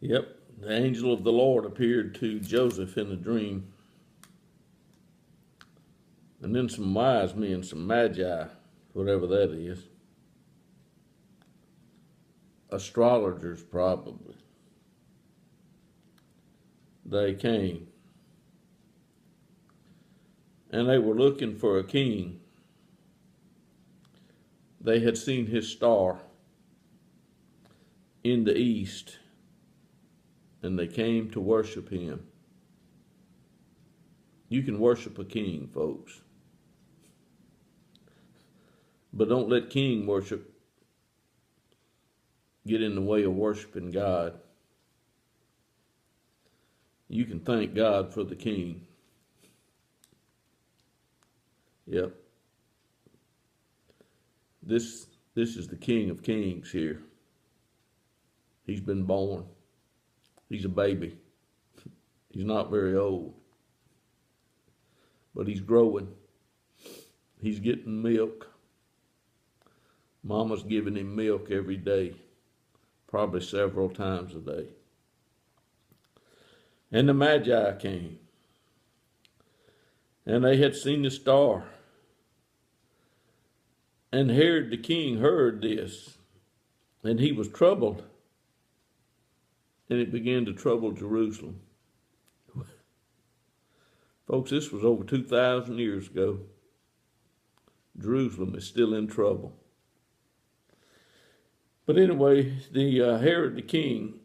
Yep, the angel of the Lord appeared to Joseph in a dream. And then some wise men, some magi, whatever that is, astrologers probably, they came. And they were looking for a king. They had seen his star in the east, and they came to worship him. You can worship a king, folks. But don't let king worship get in the way of worshiping God. You can thank God for the king. Yep. This is the King of Kings here. He's been born. He's a baby. He's not very old. But he's growing. He's getting milk. Mama's giving him milk every day, probably several times a day. And the Magi came, and they had seen the star. And Herod the king heard this, and he was troubled, and it began to trouble Jerusalem. Folks, this was over 2,000 years ago. Jerusalem is still in trouble. But anyway, the Herod the king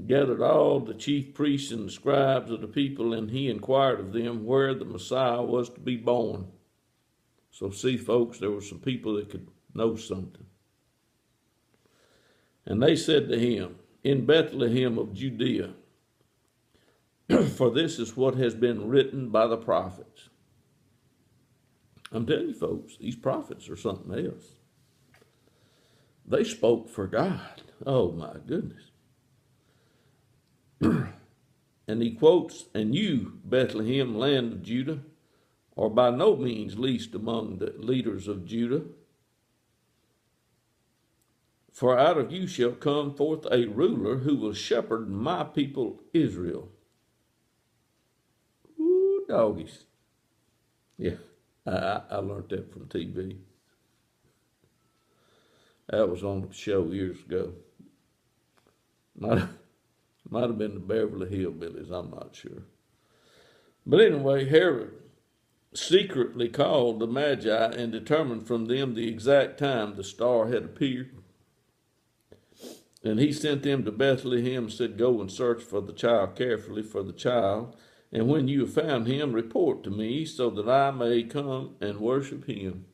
gathered all the chief priests and the scribes of the people, and he inquired of them where the Messiah was to be born. So see, folks, there were some people that could know something. And they said to him, in Bethlehem of Judea, for this is what has been written by the prophets. I'm telling you, folks, these prophets are something else. They spoke for God. Oh, my goodness. And he quotes, and you, Bethlehem, land of Judah, are by no means least among the leaders of Judah. For out of you shall come forth a ruler who will shepherd my people Israel. Ooh, doggies. Yeah, I learned that from TV. That was on the show years ago. Might have been the Beverly Hillbillies, I'm not sure. But anyway, Herod secretly called the Magi and determined from them the exact time the star had appeared. And he sent them to Bethlehem and said, go and search for the child carefully for the child. And when you have found him, report to me so that I may come and worship him.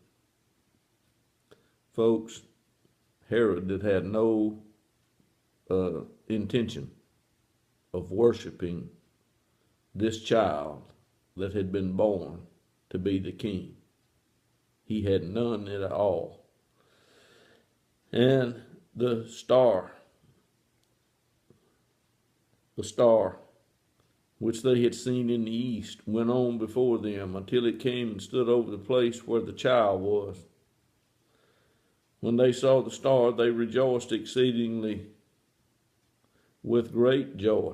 Folks, Herod had no intention of worshiping this child that had been born to be the king. He had none at all. And the star, which they had seen in the east, went on before them until it came and stood over the place where the child was. When they saw the star, they rejoiced exceedingly with great joy.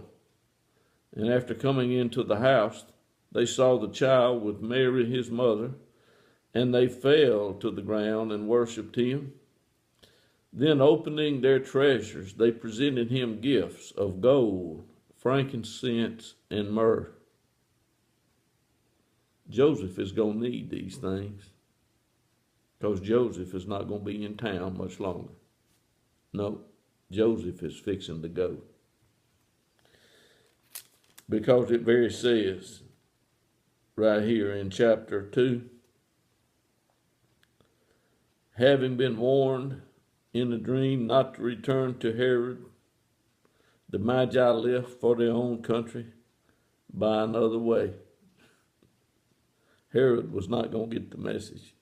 And after coming into the house, they saw the child with Mary his mother, and they fell to the ground and worshipped him. Then opening their treasures, they presented him gifts of gold, frankincense, and myrrh. Joseph is going to need these things, because Joseph is not going to be in town much longer. No, Joseph is fixing to go. Because it very says right here in chapter 2, having been warned in a dream not to return to Herod, the Magi left for their own country by another way. Herod was not going to get the message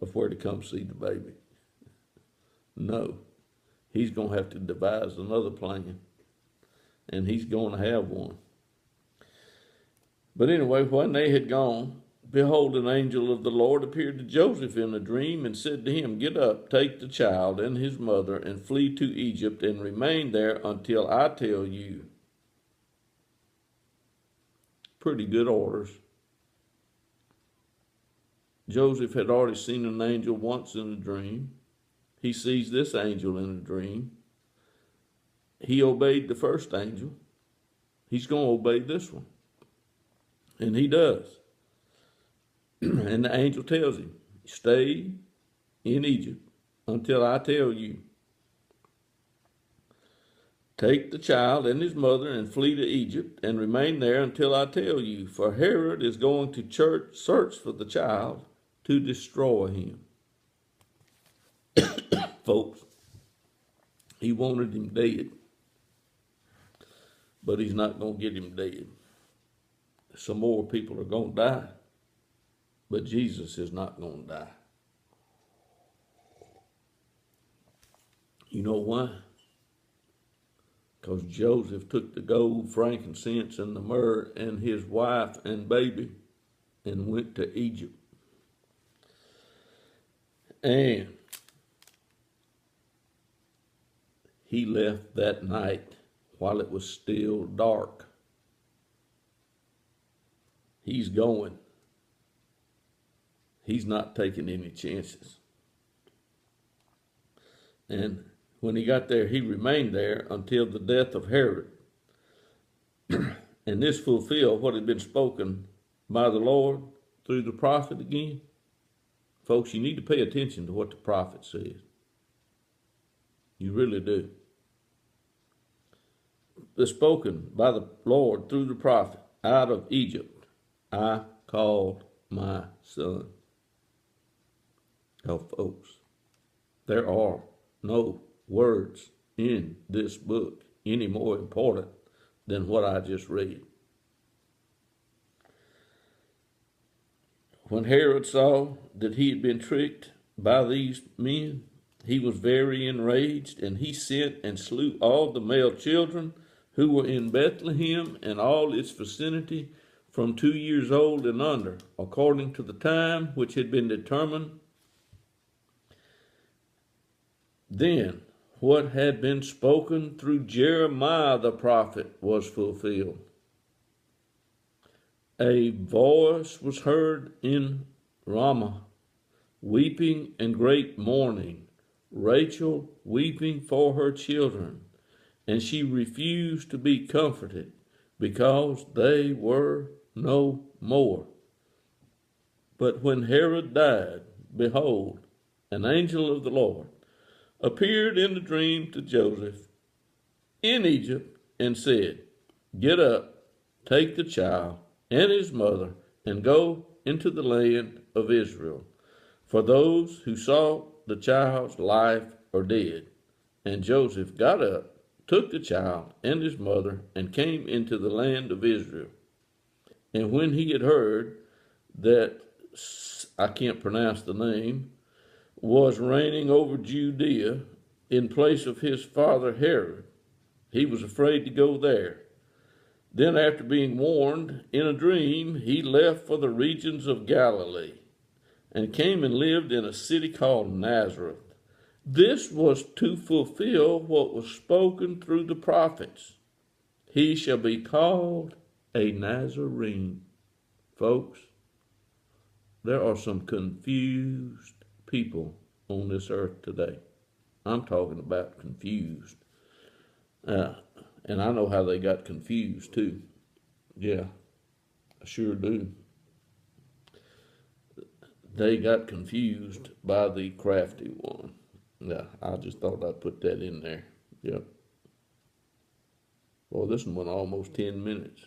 of where to come see the baby. No, he's going to have to devise another plan, and he's going to have one. But anyway, when they had gone, behold, an angel of the Lord appeared to Joseph in a dream and said to him, Get up, take the child and his mother, and flee to Egypt, and remain there until I tell you. Pretty good orders. Joseph had already seen an angel once in a dream. He sees this angel in a dream. He obeyed the first angel. He's going to obey this one. And he does. And the angel tells him, Stay in Egypt until I tell you. Take the child and his mother and flee to Egypt and remain there until I tell you, for Herod is going to search for the child to destroy him. Folks, he wanted him dead, but he's not going to get him dead. Some more people are going to die, but Jesus is not going to die. You know why? Because Joseph took the gold, frankincense, and the myrrh and his wife and baby and went to Egypt. And he left that night while it was still dark. He's going. He's not taking any chances. And when he got there, he remained there until the death of Herod. And this fulfilled what had been spoken by the Lord through the prophet again. Folks, you need to pay attention to what the prophet says. You really do. The spoken by the Lord through the prophet, out of Egypt, I called my son. Oh, folks, there are no words in this book any more important than what I just read. When Herod saw that he had been tricked by these men, he was very enraged, and he sent and slew all the male children who were in Bethlehem and all its vicinity from 2 years old and under, according to the time which had been determined. Then what had been spoken through Jeremiah the prophet was fulfilled. A voice was heard in Ramah, weeping and great mourning, Rachel weeping for her children, and she refused to be comforted because they were no more. But when Herod died, behold, an angel of the Lord appeared in a dream to Joseph in Egypt and said, Get up, take the child and his mother, and go into the land of Israel. For those who sought the child's life are dead. And Joseph got up, took the child and his mother, and came into the land of Israel. And when he had heard that, I can't pronounce the name, was reigning over Judea in place of his father Herod, he was afraid to go there. Then, after being warned in a dream, he left for the regions of Galilee and came and lived in a city called Nazareth. This was to fulfill what was spoken through the prophets. He shall be called a Nazarene. Folks, there are some confused people on this earth today. I'm talking about confused. And I know how they got confused too. Yeah, I sure do. They got confused by the crafty one. Yeah, I just thought I'd put that in there. Yep. Well, this one went almost 10 minutes.